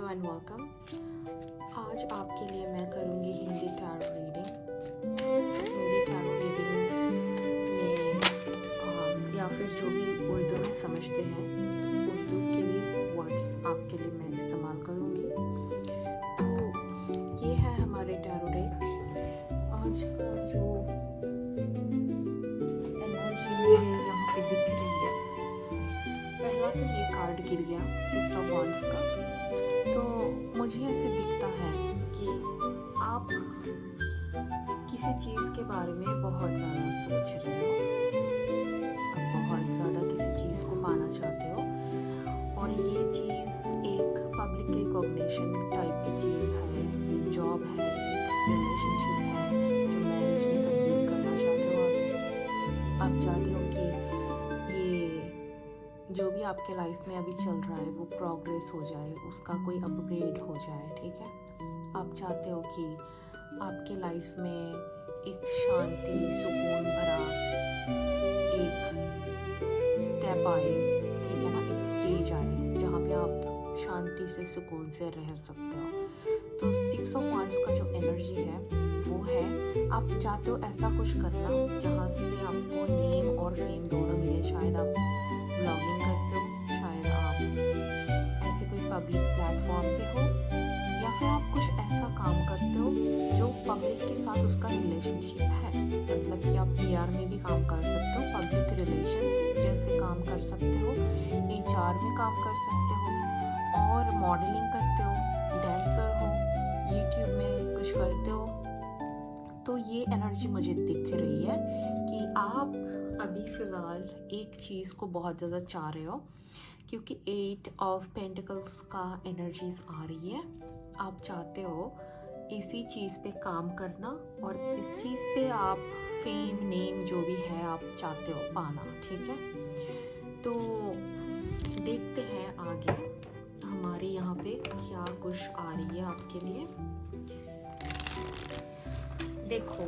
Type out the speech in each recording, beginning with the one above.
Hello and welcome. आज आपके लिए मैं करूँगी Hindi tarot reading. Hindi tarot reading में या फिर जो भी उर्दू में समझते हैं, उर्दू के भी वर्ड्स आपके लिए मैं इस्तेमाल करूँगी। तो ये है हमारे टैरो डेक। आज का जो एनर्जी मुझे यहाँ पे दिख रही है, पहला तो ये कार्ड गिर गया 6 ऑफ वांड्स का। तो मुझे ऐसे दिखता है कि आप किसी चीज़ के बारे में बहुत ज़्यादा सोच रहे हो, आप बहुत ज़्यादा किसी चीज़ को पाना चाहते हो और ये चीज़ एक पब्लिक रिकॉग्निशन टाइप की चीज़ है, एक जॉब है, एक रिलेशनशिप है जो मैरिज में तब्दील करना चाहते हो। आप चाहते हो कि जो भी आपके लाइफ में अभी चल रहा है वो प्रोग्रेस हो जाए, उसका कोई अपग्रेड हो जाए, ठीक है। आप चाहते हो कि आपके लाइफ में एक शांति, सुकून भरा एक स्टेप आए, ठीक है ना, एक स्टेज आए जहाँ पे आप शांति से, सुकून से रह सकते हो। तो 6 ऑफ वांड्स का जो एनर्जी है वो है, आप चाहते हो ऐसा कुछ करना जहाँ से आपको नेम और फेम दोनों मिले। शायद आप ब्लॉगिंग करते हो, शायद आप ऐसे कोई पब्लिक प्लेटफॉर्म पे हो, या फिर आप कुछ ऐसा काम करते हो जो पब्लिक के साथ उसका रिलेशनशिप है। मतलब कि आप पीआर में भी काम कर सकते हो, पब्लिक रिलेशंस जैसे काम कर सकते हो, एचआर में काम कर सकते हो, और मॉडलिंग करते हो, डांसर हो, यूट्यूब में कुछ करते हो। तो ये एनर्जी मुझे दिख रही है कि आप अभी फ़िलहाल एक चीज़ को बहुत ज़्यादा चाह रहे हो, क्योंकि 8 ऑफ पेंटिकल्स का एनर्जीज आ रही है। आप चाहते हो इसी चीज़ पे काम करना और इस चीज़ पे आप फेम, नेम जो भी है आप चाहते हो पाना, ठीक है। तो देखते हैं आगे हमारे यहाँ पे क्या कुछ आ रही है आपके लिए। देखो,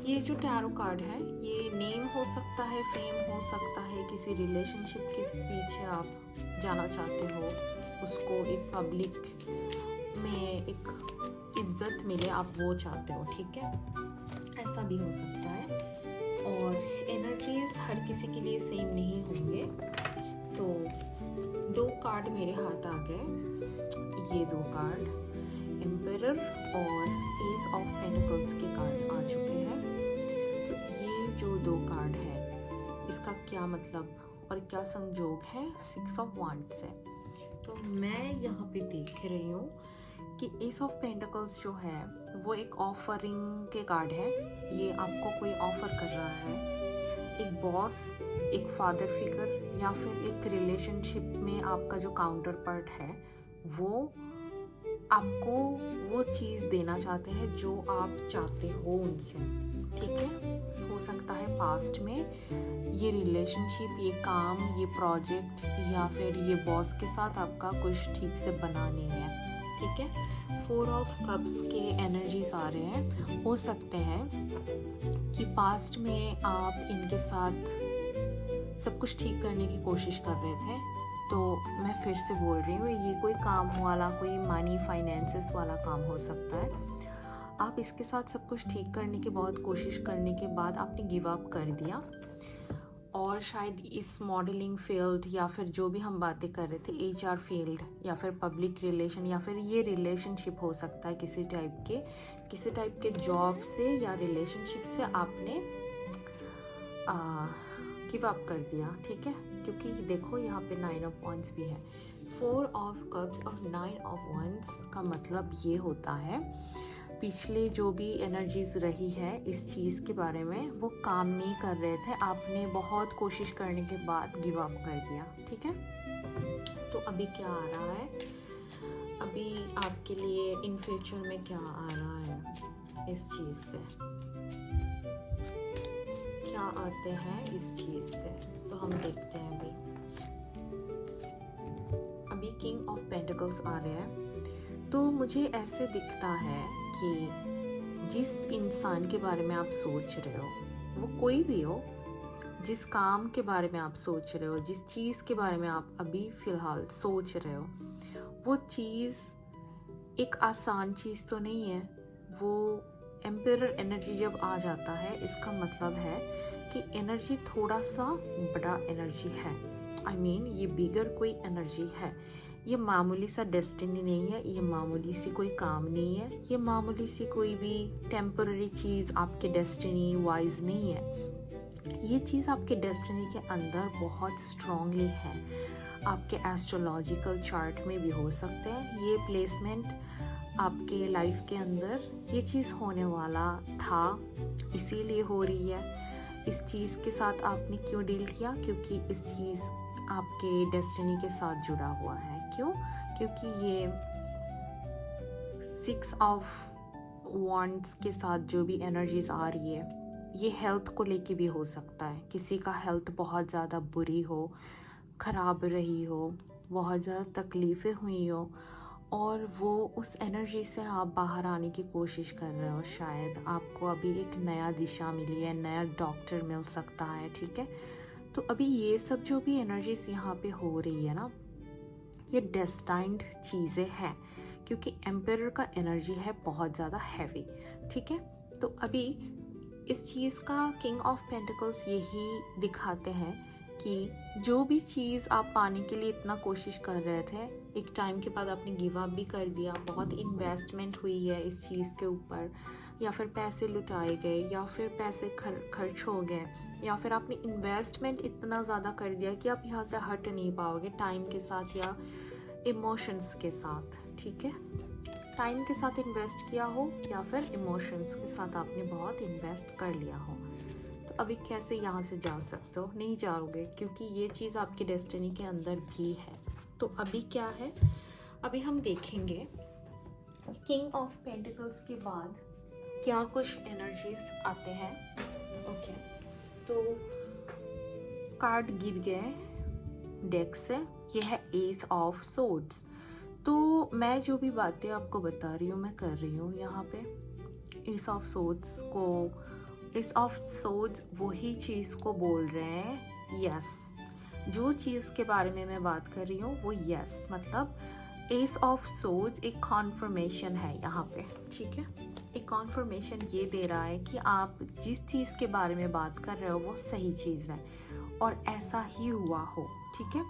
ये जो टैरो कार्ड है ये नेम हो सकता है, फेम हो सकता है, किसी रिलेशनशिप के पीछे आप जाना चाहते हो, उसको एक पब्लिक में एक इज्जत मिले, आप वो चाहते हो, ठीक है। ऐसा भी हो सकता है और एनर्जीज हर किसी के लिए सेम नहीं होंगे। तो 2 कार्ड मेरे हाथ आ गए, ये 2 कार्ड एम्परर और एस ऑफ पेंटिकल्स के कार्ड आ चुके हैं। तो ये जो 2 कार्ड है इसका क्या मतलब और क्या संजोग है 6 ऑफ वांड्स से। तो मैं यहाँ पे देख रही हूँ कि एस ऑफ पेंटिकल्स जो है वो एक ऑफरिंग के कार्ड है। ये आपको कोई ऑफर कर रहा है, एक बॉस, एक फादर फिगर, या फिर एक रिलेशनशिप में आपका जो काउंटर पार्ट है वो आपको वो चीज़ देना चाहते हैं जो आप चाहते हो उनसे, ठीक है। हो सकता है पास्ट में ये रिलेशनशिप, ये काम, ये प्रोजेक्ट या फिर ये बॉस के साथ आपका कुछ ठीक से बना नहीं है, ठीक है। 4 ऑफ कप्स के एनर्जीज आ रहे हैं। हो सकते हैं कि पास्ट में आप इनके साथ सब कुछ ठीक करने की कोशिश कर रहे थे। तो मैं फिर से बोल रही हूँ, ये कोई काम वाला, कोई मनी फाइनेंसेस वाला काम हो सकता है। आप इसके साथ सब कुछ ठीक करने की बहुत कोशिश करने के बाद आपने गिव अप कर दिया, और शायद इस मॉडलिंग फील्ड या फिर जो भी हम बातें कर रहे थे, एचआर फील्ड या फिर पब्लिक रिलेशन या फिर ये रिलेशनशिप हो सकता है किसी टाइप के जॉब से या रिलेशनशिप से आपने गिव अप कर दिया, ठीक है। क्योंकि देखो यहाँ पे 9 ऑफ वांड्स भी है, 4 ऑफ कप्स और 9 ऑफ वांड्स का मतलब ये होता है पिछले जो भी एनर्जीज रही है इस चीज़ के बारे में वो काम नहीं कर रहे थे, आपने बहुत कोशिश करने के बाद गिव अप कर दिया, ठीक है। तो अभी क्या आ रहा है, अभी आपके लिए इन फ्यूचर में क्या आ रहा है इस चीज़ से, क्या आते हैं इस चीज़ से, तो हम देखते हैं। अभी किंग ऑफ पेंटिकल्स आ रहे हैं। तो मुझे ऐसे दिखता है कि जिस इंसान के बारे में आप सोच रहे हो, वो कोई भी हो, जिस काम के बारे में आप सोच रहे हो, जिस चीज़ के बारे में आप अभी फ़िलहाल सोच रहे हो, वो चीज़ एक आसान चीज़ तो नहीं है। वो एम्पिरर एनर्जी जब आ जाता है, इसका मतलब है कि एनर्जी थोड़ा सा बड़ा एनर्जी है। I mean, ये बिगर कोई एनर्जी है। ये मामूली सा डेस्टिनी नहीं है, ये मामूली सी कोई काम नहीं है, ये मामूली सी कोई भी टेम्पररी चीज़ आपके डेस्टिनी वाइज नहीं है। ये चीज़ आपके डेस्टिनी के अंदर बहुत स्ट्रांगली है। आपके एस्ट्रोलॉजिकल चार्ट में भी हो सकते हैं। ये प्लेसमेंट आपके लाइफ के अंदर ये चीज़ होने वाला था, इसीलिए हो रही है। इस चीज़ के साथ आपने क्यों डील किया? क्योंकि इस चीज़ आपके डेस्टिनी के साथ जुड़ा हुआ है। क्यों? क्योंकि ये 6 ऑफ वॉन्ड्स के साथ जो भी एनर्जीज आ रही है, ये हेल्थ को लेके भी हो सकता है। किसी का हेल्थ बहुत ज़्यादा बुरी हो, ख़राब रही हो, बहुत ज़्यादा तकलीफ़ें हुई हो, और वो उस एनर्जी से आप बाहर आने की कोशिश कर रहे हो। शायद आपको अभी एक नया दिशा मिली है, नया डॉक्टर मिल सकता है, ठीक है। तो अभी ये सब जो भी एनर्जीज यहाँ पे हो रही है ना, ये डेस्टाइंड चीज़ें हैं, क्योंकि एम्पिरर का एनर्जी है बहुत ज़्यादा हैवी, ठीक है। तो अभी इस चीज़ का किंग ऑफ पेंटिकल्स यही दिखाते हैं कि जो भी चीज़ आप पाने के लिए इतना कोशिश कर रहे थे, एक टाइम के बाद आपने गिव अप भी कर दिया, बहुत इन्वेस्टमेंट हुई है इस चीज़ के ऊपर, या फिर पैसे लुटाए गए, या फिर पैसे खर्च हो गए, या फिर आपने इन्वेस्टमेंट इतना ज़्यादा कर दिया कि आप यहाँ से हट नहीं पाओगे टाइम के साथ या इमोशंस के साथ, ठीक है। टाइम के साथ इन्वेस्ट किया हो या फिर इमोशंस के साथ आपने बहुत इन्वेस्ट कर लिया हो। तो अभी कैसे यहाँ से जा सकते हो? नहीं जाओगे, क्योंकि ये चीज़ आपकी डेस्टिनी के अंदर भी है। तो अभी क्या है, अभी हम देखेंगे किंग ऑफ पेंटिकल्स के बाद क्या कुछ एनर्जीज आते हैं। ओके, तो कार्ड गिर गए डेक से, ये है एस ऑफ सोर्ड्स। तो मैं जो भी बातें आपको बता रही हूँ, मैं कर रही हूँ यहाँ पे एस ऑफ सोर्ड्स को। एस ऑफ सोर्ड्स वही चीज़ को बोल रहे हैं, यस। जो चीज़ के बारे में मैं बात कर रही हूँ वो यस, मतलब एस ऑफ सोर्ड्स एक कॉन्फर्मेशन है यहाँ पे, ठीक है। एक कॉन्फर्मेशन ये दे रहा है कि आप जिस चीज़ के बारे में बात कर रहे हो वो सही चीज़ है और ऐसा ही हुआ हो, ठीक है।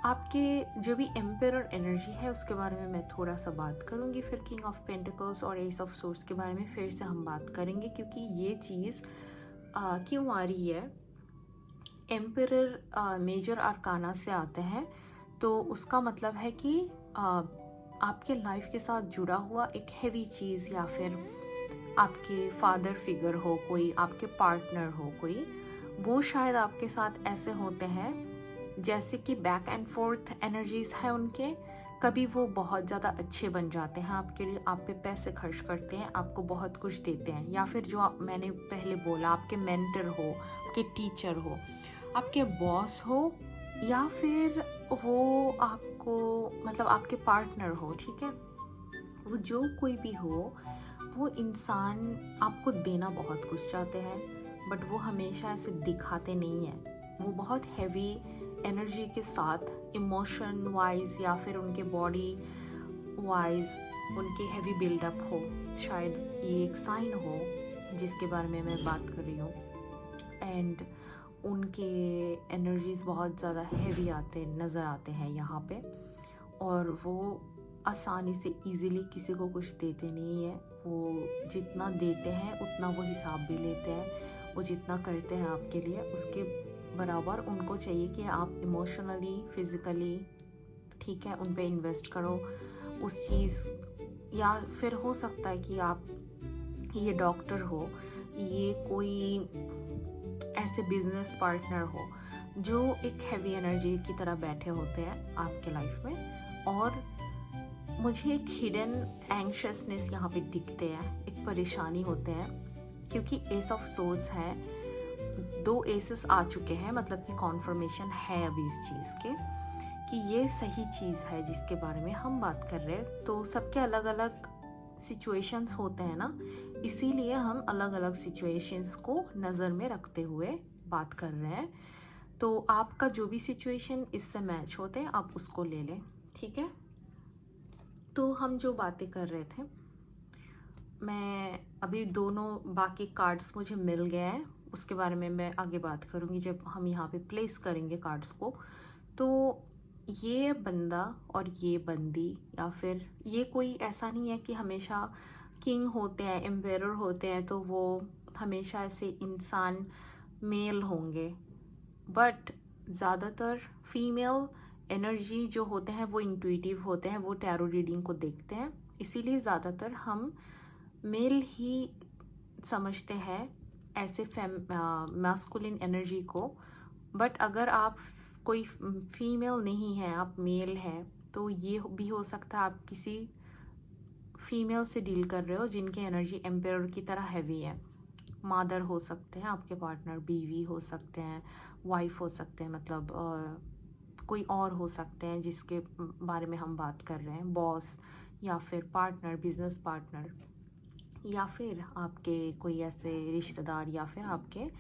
आपके जो भी एम्पिरर एनर्जी है उसके बारे में मैं थोड़ा सा बात करूँगी, फिर किंग ऑफ पेंटिकल्स और एस ऑफ सोर्ड्स के बारे में फिर से हम बात करेंगे, क्योंकि ये चीज़ क्यों आ रही है। एम्पिरर मेजर आर्काना से आते हैं, तो उसका मतलब है कि आपके लाइफ के साथ जुड़ा हुआ एक हैवी चीज़, या फिर आपके फादर फिगर हो कोई, आपके पार्टनर हो कोई, वो शायद आपके साथ ऐसे होते हैं जैसे कि बैक एंड फोर्थ एनर्जीज है उनके। कभी वो बहुत ज़्यादा अच्छे बन जाते हैं आपके लिए, आप पे पैसे खर्च करते हैं, आपको बहुत कुछ देते हैं, या फिर जो मैंने पहले बोला, आपके मेंटर हो, आपके टीचर हो, आपके बॉस हो, या फिर वो आपको मतलब आपके पार्टनर हो, ठीक है। वो जो कोई भी हो, वो इंसान आपको देना बहुत कुछ चाहते हैं, बट वो हमेशा ऐसे दिखाते नहीं हैं। वो बहुत हैवी एनर्जी के साथ इमोशन वाइज या फिर उनके बॉडी वाइज उनके हैवी बिल्डअप हो, शायद ये एक साइन हो जिसके बारे में मैं बात कर रही हूँ। एंड उनके एनर्जीज बहुत ज़्यादा हैवी नज़र आते हैं यहाँ पे, और वो आसानी से इजीली किसी को कुछ देते नहीं है। वो जितना देते हैं उतना वो हिसाब भी लेते हैं। वो जितना करते हैं आपके लिए उसके बराबर उनको चाहिए कि आप इमोशनली, फिज़िकली, ठीक है, उन पे इन्वेस्ट करो उस चीज़। या फिर हो सकता है कि आप ये डॉक्टर हो, ये कोई ऐसे बिजनेस पार्टनर हो जो एक हैवी एनर्जी की तरह बैठे होते हैं आपके लाइफ में, और मुझे एक हिडन एंग्शियसनेस यहाँ पे दिखते हैं, एक परेशानी होते हैं, क्योंकि एस ऑफ सोर्ड्स है, 2 एसेस आ चुके हैं, मतलब कि कॉन्फर्मेशन है अभी इस चीज़ के कि ये सही चीज़ है जिसके बारे में हम बात कर रहे हैं। तो सबके अलग अलग सिचुएशंस होते हैं ना, इसीलिए हम अलग अलग सिचुएशंस को नज़र में रखते हुए बात कर रहे हैं। तो आपका जो भी सिचुएशन इससे मैच होते हैं आप उसको ले लें, ठीक है। तो हम जो बातें कर रहे थे, मैं अभी दोनों बाकी कार्ड्स मुझे मिल गए हैं, उसके बारे में मैं आगे बात करूँगी जब हम यहाँ पे प्लेस करेंगे कार्ड्स को। तो ये बंदा और ये बंदी, या फिर ये कोई ऐसा नहीं है कि हमेशा किंग होते हैं, एम्पेरर होते हैं तो वो हमेशा ऐसे इंसान मेल होंगे, बट ज़्यादातर फीमेल एनर्जी जो होते हैं वो इंट्यूटिव होते हैं, वो टैरो रीडिंग को देखते हैं, इसीलिए ज़्यादातर हम मेल ही समझते हैं ऐसे मैस्कुलिन एनर्जी को। बट अगर आप कोई फीमेल नहीं है, आप मेल हैं, तो ये भी हो सकता है आप किसी फीमेल से डील कर रहे हो जिनकी एनर्जी एम्पेरर की तरह हैवी है। मदर हो सकते हैं आपके पार्टनर, बीवी हो सकते हैं, वाइफ हो सकते हैं, मतलब कोई और हो सकते हैं जिसके बारे में हम बात कर रहे हैं, बॉस या फिर पार्टनर, बिजनेस पार्टनर, या फिर आपके कोई ऐसे रिश्तेदार, या फिर आपके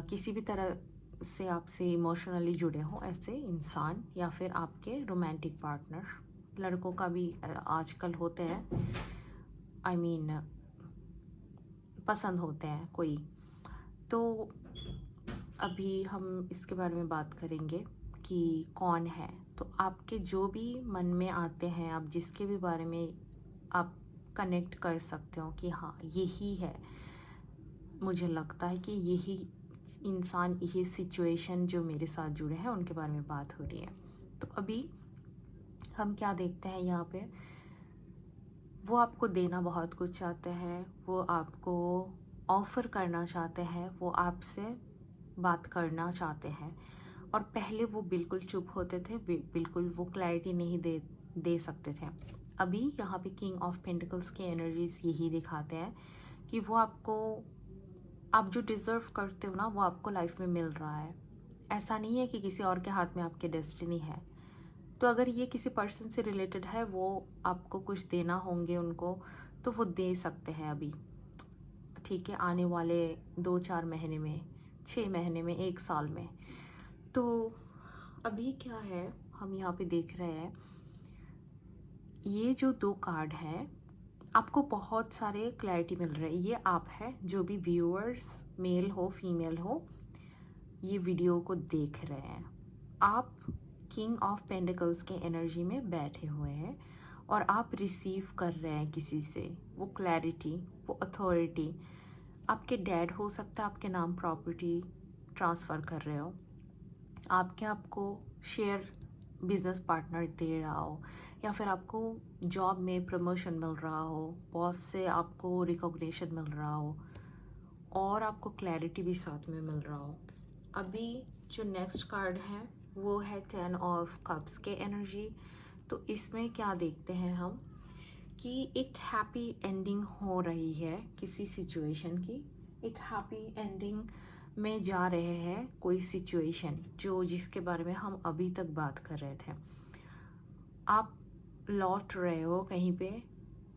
किसी भी तरह से आपसे इमोशनली जुड़े हो ऐसे इंसान, या फिर आपके रोमांटिक पार्टनर। लड़कों का भी आजकल होते हैं, आई मीन पसंद होते हैं कोई। तो अभी हम इसके बारे में बात करेंगे कि कौन है। तो आपके जो भी मन में आते हैं, आप जिसके भी बारे में आप कनेक्ट कर सकते हो कि हाँ यही है, मुझे लगता है कि यही इंसान, यही सिचुएशन जो मेरे साथ जुड़े हैं उनके बारे में बात हो रही है। तो अभी हम क्या देखते हैं यहाँ पे, वो आपको देना बहुत कुछ चाहते हैं, वो आपको ऑफ़र करना चाहते हैं, वो आपसे बात करना चाहते हैं। और पहले वो बिल्कुल चुप होते थे, बिल्कुल वो क्लैरिटी नहीं दे सकते थे। अभी यहाँ पे किंग ऑफ पेंटिकल्स की एनर्जीज यही दिखाते हैं कि वो आपको, आप जो डिज़र्व करते हो ना, वो आपको लाइफ में मिल रहा है। ऐसा नहीं है कि किसी और के हाथ में आपकी डेस्टिनी है। तो अगर ये किसी पर्सन से रिलेटेड है, वो आपको कुछ देना होंगे उनको, तो वो दे सकते हैं अभी, ठीक है, आने वाले 2-4 महीने में, 6 महीने में, 1 साल में। तो अभी क्या है, हम यहाँ पे देख रहे हैं, ये जो 2 कार्ड हैं, आपको बहुत सारे क्लैरिटी मिल रहे हैं। ये आप है जो भी व्यूअर्स, मेल हो फीमेल हो, ये वीडियो को देख रहे हैं, आप किंग ऑफ पेंटिकल्स के एनर्जी में बैठे हुए हैं और आप रिसीव कर रहे हैं किसी से वो क्लैरिटी, वो अथॉरिटी। आपके डैड हो सकता है आपके नाम प्रॉपर्टी ट्रांसफ़र कर रहे हो, आपके आपको शेयर बिजनेस पार्टनर दे रहा हो, या फिर आपको जॉब में प्रमोशन मिल रहा हो, बॉस से आपको रिकॉग्निशन मिल रहा हो, और आपको क्लैरिटी भी साथ में मिल रहा हो। अभी जो नेक्स्ट कार्ड है वो है 10 ऑफ कप्स के एनर्जी। तो इसमें क्या देखते हैं हम कि एक हैप्पी एंडिंग हो रही है किसी सिचुएशन की, एक हैप्पी एंडिंग में जा रहे हैं कोई सिचुएशन जो जिसके बारे में हम अभी तक बात कर रहे थे। आप लौट रहे हो कहीं पे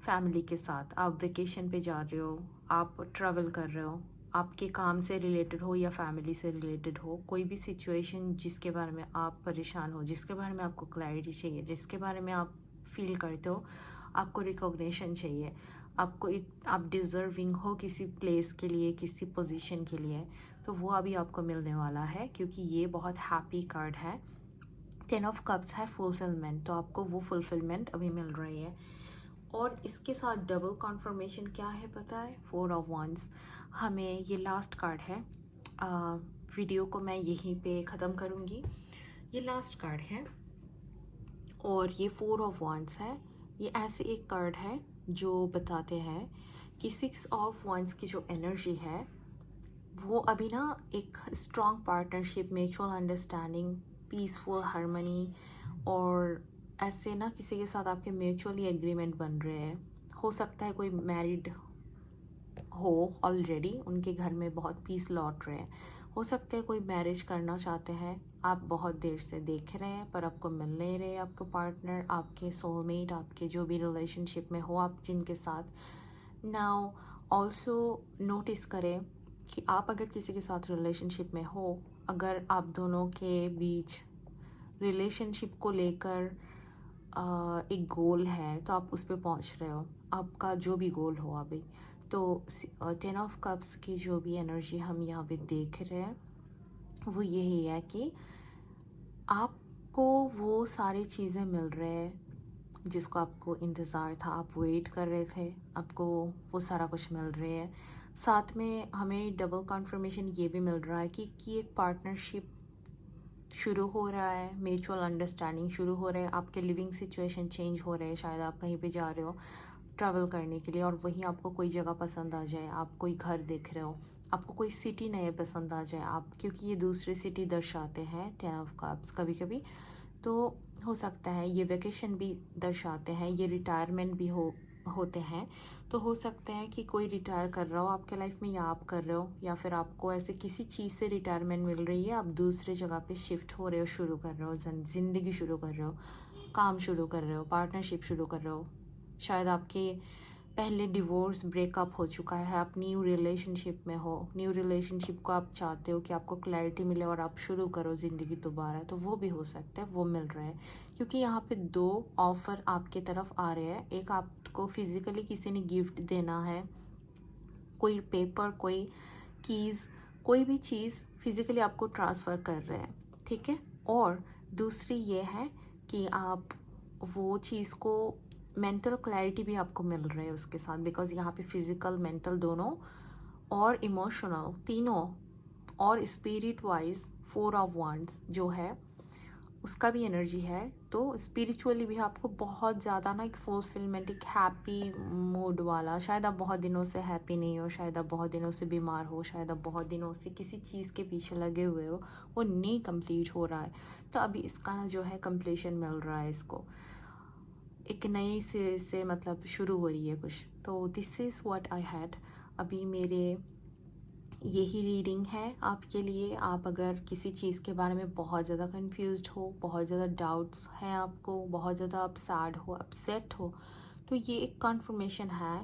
फैमिली के साथ, आप वेकेशन पे जा रहे हो, आप ट्रैवल कर रहे हो, आपके काम से रिलेटेड हो या फैमिली से रिलेटेड हो, कोई भी सिचुएशन जिसके बारे में आप परेशान हो, जिसके बारे में आपको क्लैरिटी चाहिए, जिसके बारे में आप फील करते हो आपको रिकॉग्निशन चाहिए, आपको एक, आप डिज़र्विंग हो किसी प्लेस के लिए, किसी पोजीशन के लिए, तो वो अभी आपको मिलने वाला है, क्योंकि ये बहुत हैप्पी कार्ड है। 10 ऑफ कप्स है फुलफिलमेंट, तो आपको वो फुलफिलमेंट अभी मिल रही है। और इसके साथ डबल कॉन्फर्मेशन क्या है पता है, 4 ऑफ वंस। हमें ये लास्ट कार्ड है, वीडियो को मैं यहीं पे ख़त्म करूँगी। ये लास्ट कार्ड है और ये 4 ऑफ वंस है। ये ऐसे एक कार्ड है जो बताते हैं कि 6 ऑफ वंस की जो एनर्जी है वो अभी ना एक strong partnership, mutual understanding, peaceful harmony, और ऐसे ना किसी के साथ आपके म्यूचुअली एग्रीमेंट बन रहे हैं। हो सकता है कोई मैरिड हो ऑलरेडी, उनके घर में बहुत पीस लौट रहे हैं। हो सकता है कोई मैरिज करना चाहते हैं, आप बहुत देर से देख रहे हैं पर आपको मिल नहीं रहे आपको पार्टनर, आपके सोलमेट, आपके जो भी रिलेशनशिप में हो आप जिनके साथ। नाउ ऑल्सो नोटिस करें कि आप अगर किसी के साथ रिलेशनशिप में हो, अगर आप दोनों के बीच रिलेशनशिप को लेकर एक गोल है तो आप उस पे पहुंच रहे हो, आपका जो भी गोल हो अभी। तो 10 ऑफ कप्स की जो भी एनर्जी हम यहाँ पे देख रहे हैं वो यही है कि आपको वो सारी चीज़ें मिल रहे हैं जिसको आपको इंतज़ार था, आप वेट कर रहे थे, आपको वो सारा कुछ मिल रहे हैं। साथ में हमें डबल कन्फर्मेशन ये भी मिल रहा है कि एक पार्टनरशिप शुरू हो रहा है, म्यूचुअल अंडरस्टैंडिंग शुरू हो रहा है, आपके लिविंग सिचुएशन चेंज हो रहे हैं। शायद आप कहीं पे जा रहे हो ट्रैवल करने के लिए और वहीं आपको कोई जगह पसंद आ जाए, आप कोई घर देख रहे हो, आपको कोई सिटी नए पसंद आ जाए आप, क्योंकि ये दूसरे सिटी दर्शाते हैं 10 ऑफ कप्स कभी कभी। तो हो सकता है ये वेकेशन भी दर्शाते हैं, ये रिटायरमेंट भी होते हैं। तो हो सकता है कि कोई रिटायर कर रहा हो आपके लाइफ में, या आप कर रहे हो, या फिर आपको ऐसे किसी चीज़ से रिटायरमेंट मिल रही है, आप दूसरे जगह पे शिफ्ट हो रहे हो, शुरू कर रहे हो, ज़िंदगी शुरू कर रहे हो, काम शुरू कर रहे हो, पार्टनरशिप शुरू कर रहे हो। शायद आपके पहले डिवोर्स ब्रेकअप हो चुका है, आप न्यू रिलेशनशिप में हो, न्यू रिलेशनशिप को आप चाहते हो कि आपको क्लैरिटी मिले और आप शुरू करो ज़िंदगी दोबारा, तो वो भी हो सकता है, वो मिल रहा है। क्योंकि यहाँ पे 2 ऑफ़र आपके तरफ आ रहे हैं। एक, आपको फिज़िकली किसी ने गिफ्ट देना है, कोई पेपर, कोई कीज़, कोई भी चीज़ फिज़िकली आपको ट्रांसफ़र कर रहे हैं, ठीक है। और दूसरी ये है कि आप वो चीज़ को, मेंटल क्लैरिटी भी आपको मिल रही है उसके साथ, बिकॉज़ यहाँ पे फिज़िकल, मेंटल दोनों और इमोशनल तीनों, और स्पिरिट वाइज 4 ऑफ वांड्स जो है उसका भी एनर्जी है। तो स्पिरिचुअली भी आपको बहुत ज़्यादा ना एक फुलफिलमेंट, एक हैप्पी मूड वाला, शायद आप बहुत दिनों से हैप्पी नहीं हो, शायद आप बहुत दिनों से बीमार हो, शायद आप बहुत दिनों से किसी चीज़ के पीछे लगे हुए हो, वो नहीं कंप्लीट हो रहा है। तो अभी इसका ना जो है कंप्लीशन मिल रहा है, इसको एक नए सिरे से मतलब शुरू हो रही है कुछ। तो this is what I had. अभी मेरे यही रीडिंग है आपके लिए। आप अगर किसी चीज़ के बारे में बहुत ज़्यादा कंफ्यूज्ड हो, बहुत ज़्यादा डाउट्स हैं आपको, बहुत ज़्यादा आप सैड हो, अपसेट हो, तो ये एक कन्फर्मेशन है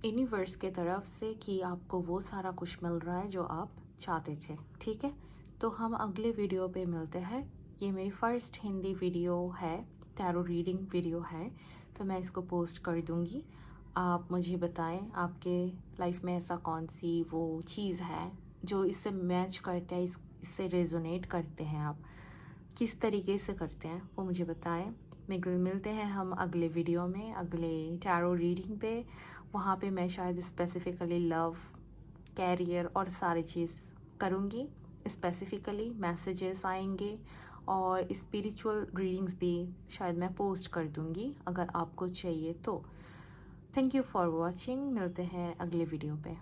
यूनिवर्स के तरफ से कि आपको वो सारा कुछ मिल रहा है जो आप चाहते थे, ठीक है। तो हम अगले वीडियो पे मिलते हैं। ये मेरी फ़र्स्ट हिंदी वीडियो है, टैरो रीडिंग वीडियो है, तो मैं इसको पोस्ट कर दूँगी। आप मुझे बताएं आपके लाइफ में ऐसा कौन सी वो चीज़ है जो इससे मैच करते हैं, इससे रेजोनेट करते हैं, आप किस तरीके से करते हैं वो मुझे बताएं। मिलते हैं हम अगले वीडियो में, अगले टैरो रीडिंग पे। वहाँ पे मैं शायद स्पेसिफ़िकली लव, कैरियर और सारी चीज़ करूँगी। स्पेसिफ़िकली मैसेजेस आएंगे और स्पिरिचुअल रीडिंग्स भी शायद मैं पोस्ट कर दूँगी अगर आपको चाहिए तो। Thank you for watching. मिलते हैं अगले वीडियो पे।